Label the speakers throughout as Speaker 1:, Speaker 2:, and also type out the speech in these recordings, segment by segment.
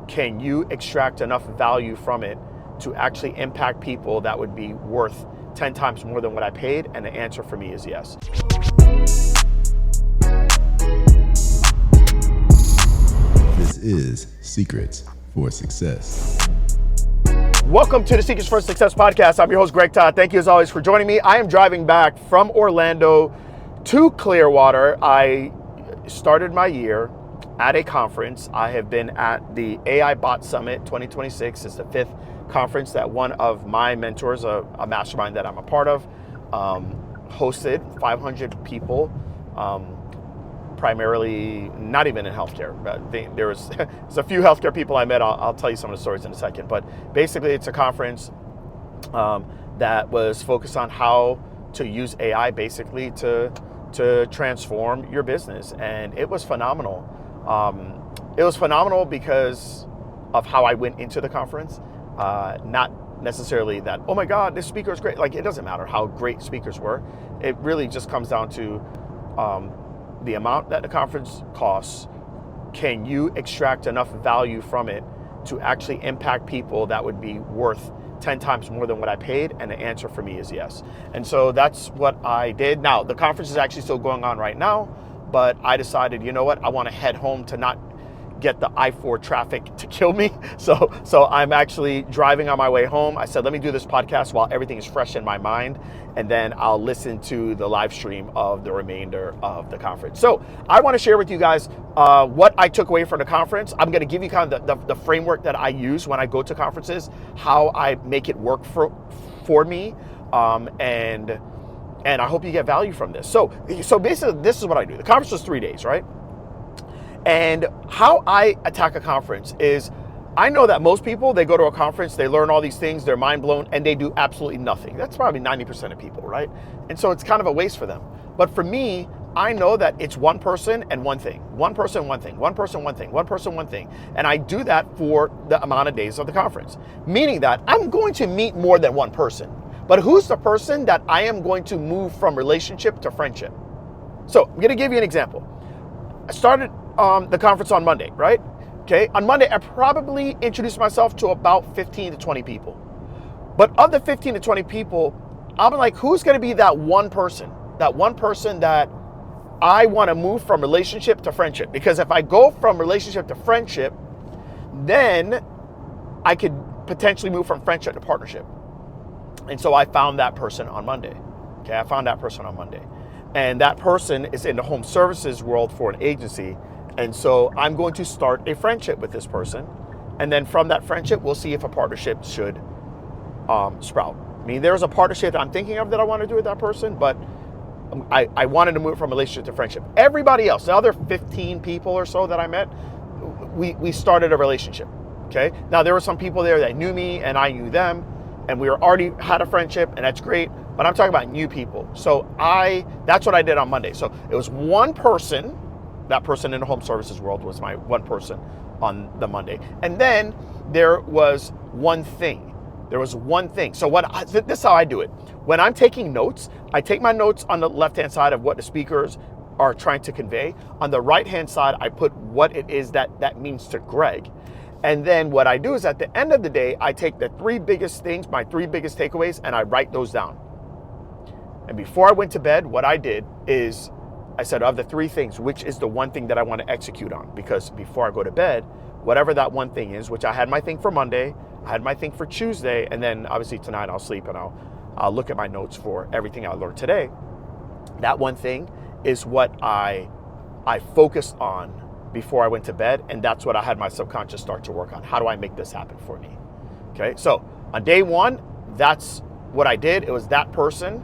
Speaker 1: can you extract enough value from it to actually impact people that would be worth 10 times more than what I paid? And the answer for me is yes.
Speaker 2: This is Secrets for Success.
Speaker 1: Welcome to the Secrets for Success podcast. I'm your host, Greg Todd. Thank you as always for joining me. I am driving back from Orlando to Clearwater. I started my year at a conference. I have been at the AI Bot Summit 2026. It's the 5th conference that one of my mentors, a mastermind that I'm a part of, hosted 500 people, primarily not even in healthcare. There's a few healthcare people I met. I'll tell you some of the stories in a second. But basically, it's a conference that was focused on how to use AI basically to transform your business. And it was phenomenal. It was phenomenal because of how I went into the conference. Not necessarily that, oh my God, this speaker is great. Like, it doesn't matter how great speakers were. It really just comes down to the amount that the conference costs. Can you extract enough value from it to actually impact people that would be worth 10 times more than what I paid? And the answer for me is yes. And so that's what I did. Now, the conference is actually still going on right now, but I decided, you know what, I want to head home to not get the I-4 traffic to kill me. So I'm actually driving on my way home. I said, let me do this podcast while everything is fresh in my mind, and then I'll listen to the live stream of the remainder of the conference. So I want to share with you guys what I took away from the conference. I'm going to give you kind of the framework that I use when I go to conferences, how I make it work for me, and I hope you get value from this. So basically, this is what I do. The conference was 3 days, right? And how I attack a conference is, I know that most people, they go to a conference, they learn all these things, they're mind blown, and they do absolutely nothing. That's probably 90% of people, right? And so it's kind of a waste for them. But for me, I know that it's one person and one thing. One person, one thing. One person, one thing. One person, one thing. And I do that for the amount of days of the conference. Meaning that I'm going to meet more than one person. But who's the person that I am going to move from relationship to friendship? So I'm going to give you an example. I started the conference on Monday, right? Okay, on Monday, I probably introduced myself to about 15 to 20 people. But of the 15 to 20 people, I'm like, who's gonna be that one person that I wanna move from relationship to friendship? Because if I go from relationship to friendship, then I could potentially move from friendship to partnership. And so I found that person on Monday. Okay, I found that person on Monday. And that person is in the home services world for an agency. And so I'm going to start a friendship with this person. And then from that friendship, we'll see if a partnership should sprout. I mean, there's a partnership that I'm thinking of that I want to do with that person, but I wanted to move from relationship to friendship. Everybody else, the other 15 people or so that I met, we started a relationship, okay? Now, there were some people there that knew me and I knew them, and we already had a friendship, and that's great, but I'm talking about new people. So that's what I did on Monday. So it was one person. That person in the home services world was my one person on the Monday. And then there was one thing. So this is how I do it. When I'm taking notes, I take my notes on the left-hand side of what the speakers are trying to convey. On the right-hand side, I put what it is that means to Greg. And then what I do is at the end of the day, I take the three biggest things, my three biggest takeaways, and I write those down. And before I went to bed, what I did is I said, of the three things, which is the one thing that I want to execute on? Because before I go to bed, whatever that one thing is, which I had my thing for Monday, I had my thing for Tuesday, and then obviously tonight I'll sleep and I'll look at my notes for everything I learned today. That one thing is what I focused on before I went to bed, and that's what I had my subconscious start to work on. How do I make this happen for me? Okay, so on day one, that's what I did. It was that person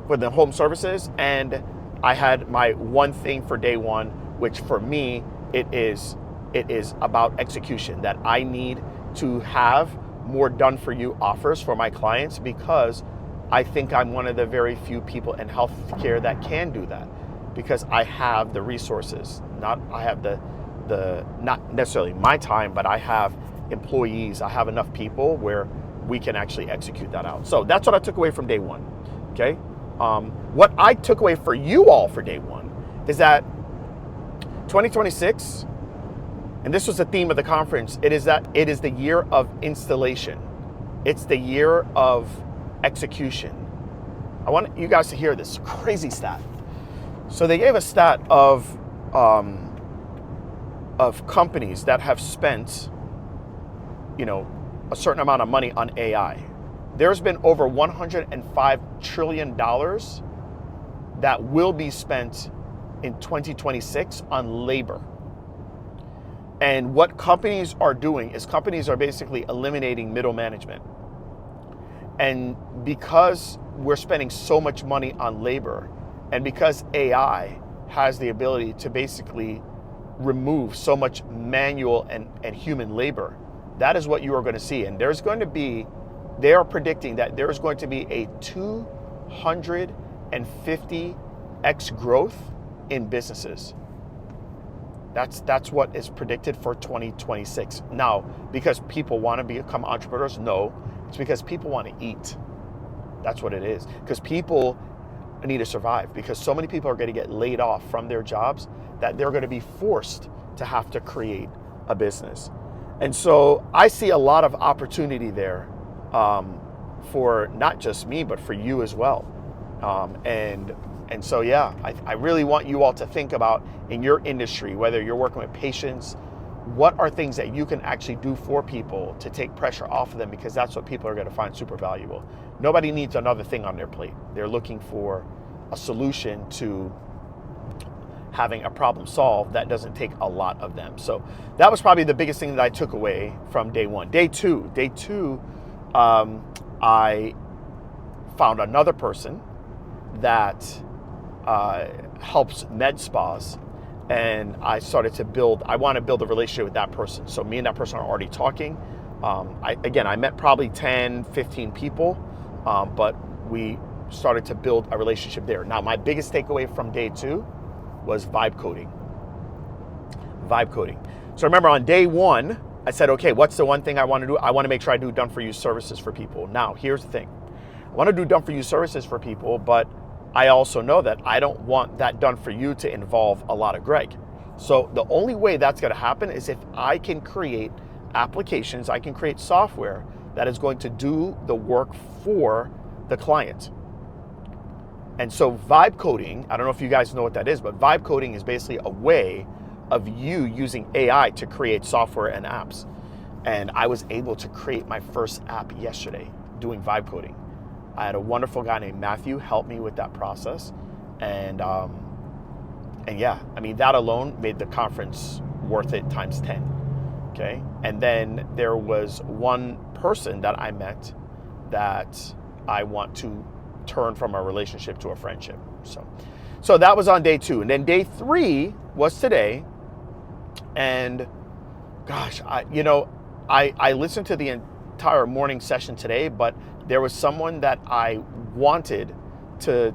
Speaker 1: for the home services, and I had my one thing for day one, which for me, it is about execution, that I need to have more done for you offers for my clients, because I think I'm one of the very few people in healthcare that can do that, because I have the resources. I have the not necessarily my time, but I have employees. I have enough people where we can actually execute that out. So that's what I took away from day one. Okay. What I took away for you all for day one is that 2026 And this was the theme of the conference. It is the year of installation. It's the year of execution. I want you guys to hear this crazy stat. So they gave a stat of companies that have spent, a certain amount of money on AI. There's been over $105 trillion that will be spent in 2026 on labor. And what companies are doing is companies are basically eliminating middle management. And because we're spending so much money on labor, and because AI has the ability to basically remove so much manual and human labor, that is what you are going to see. And they are predicting that there is going to be a 250x growth in businesses. That's what is predicted for 2026. Now, because people want to become entrepreneurs? No, it's because people want to eat. That's what it is. Because people need to survive, because so many people are going to get laid off from their jobs that they're going to be forced to have to create a business. And so I see a lot of opportunity there for not just me, but for you as well. And so, yeah, I really want you all to think about, in your industry, whether you're working with patients, what are things that you can actually do for people to take pressure off of them, because that's what people are going to find super valuable. Nobody needs another thing on their plate. They're looking for a solution to having a problem solved that doesn't take a lot of them. So that was probably the biggest thing that I took away from day one. Day two, I found another person that helps med spas, and I started to I want to build a relationship with that person. So me and that person are already talking. I met probably 10, 15 people, but we started to build a relationship there. Now, my biggest takeaway from day two was vibe coding. So remember, on day one, I said, okay, what's the one thing I want to do? I want to make sure I do done-for-you services for people. Now, here's the thing. I want to do done-for-you services for people, but I also know that I don't want that done for you to involve a lot of Greg. So the only way that's going to happen is if I can create applications, I can create software that is going to do the work for the client. And so vibe coding, I don't know if you guys know what that is, but vibe coding is basically a way of you using AI to create software and apps. And I was able to create my first app yesterday doing vibe coding. I had a wonderful guy named Matthew help me with that process. And yeah, I mean, that alone made the conference worth it times 10, okay? And then there was one person that I met that I want to turn from a relationship to a friendship. So that was on day two. And then day three was today. And gosh, I listened to the entire morning session today, but there was someone that I wanted to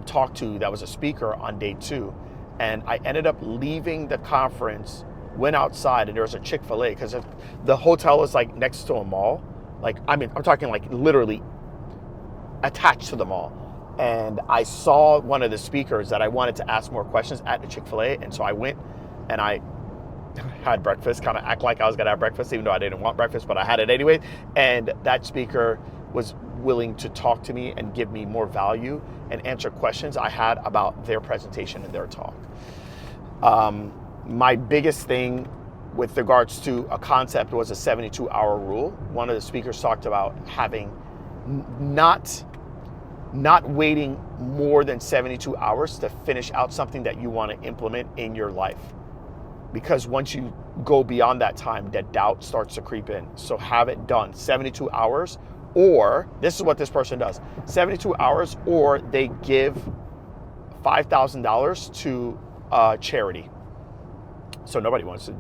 Speaker 1: talk to that was a speaker on day two. And I ended up leaving the conference, went outside, and there was a Chick-fil-A, because the hotel is like next to a mall. I'm talking like literally attached to the mall. And I saw one of the speakers that I wanted to ask more questions at the Chick-fil-A. And so I went and I had breakfast, kind of act like I was gonna have breakfast, even though I didn't want breakfast, but I had it anyway. And that speaker was willing to talk to me and give me more value and answer questions I had about their presentation and their talk. My biggest thing with regards to a concept was a 72-hour rule. One of the speakers talked about having not waiting more than 72 hours to finish out something that you want to implement in your life. Because once you go beyond that time, that doubt starts to creep in. So have it done 72 hours, or this is what this person does, 72 hours, or they give $5,000 to a charity. So nobody wants to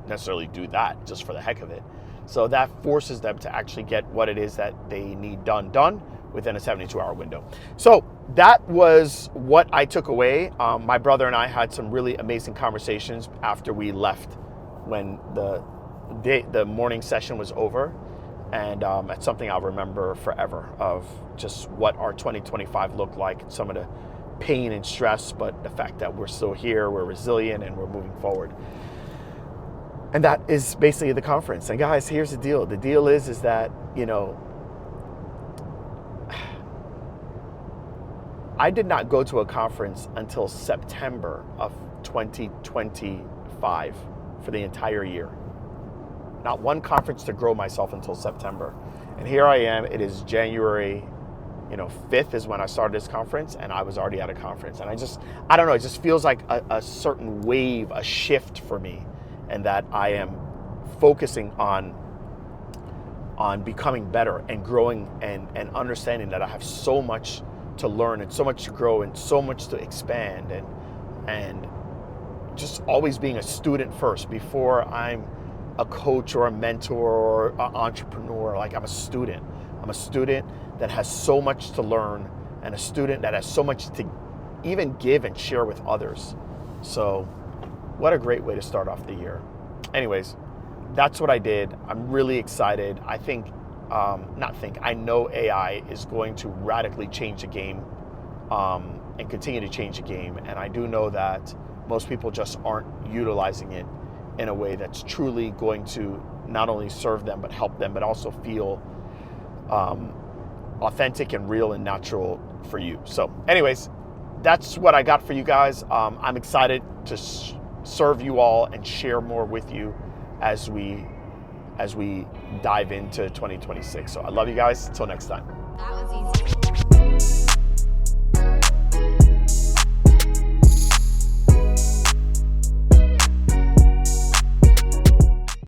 Speaker 1: necessarily do that just for the heck of it. So that forces them to actually get what it is that they need done within a 72-hour window. So that was what I took away. My brother and I had some really amazing conversations after we left, when the morning session was over. And it's something I'll remember forever, of just what our 2025 looked like, some of the pain and stress, but the fact that we're still here, we're resilient, and we're moving forward. And that is basically the conference. And guys, here's the deal. The deal is that, I did not go to a conference until September of 2025 for the entire year. Not one conference to grow myself until September. And here I am, it is January, 5th is when I started this conference, and I was already at a conference. And I don't know, it just feels like a certain wave, a shift for me, and that I am focusing on becoming better and growing and understanding that I have so much to learn and so much to grow and so much to expand, and just always being a student first before I'm a coach or a mentor or an entrepreneur. Like, I'm a student that has so much to learn, and a student that has so much to even give and share with others. So what a great way to start off the year. Anyways, that's what I did. I'm really excited. I know AI is going to radically change the game and continue to change the game. And I do know that most people just aren't utilizing it in a way that's truly going to not only serve them, but help them, but also feel authentic and real and natural for you. So anyways, that's what I got for you guys. I'm excited to serve you all and share more with you as we dive into 2026. So I love you guys. Until next time.
Speaker 3: That was easy.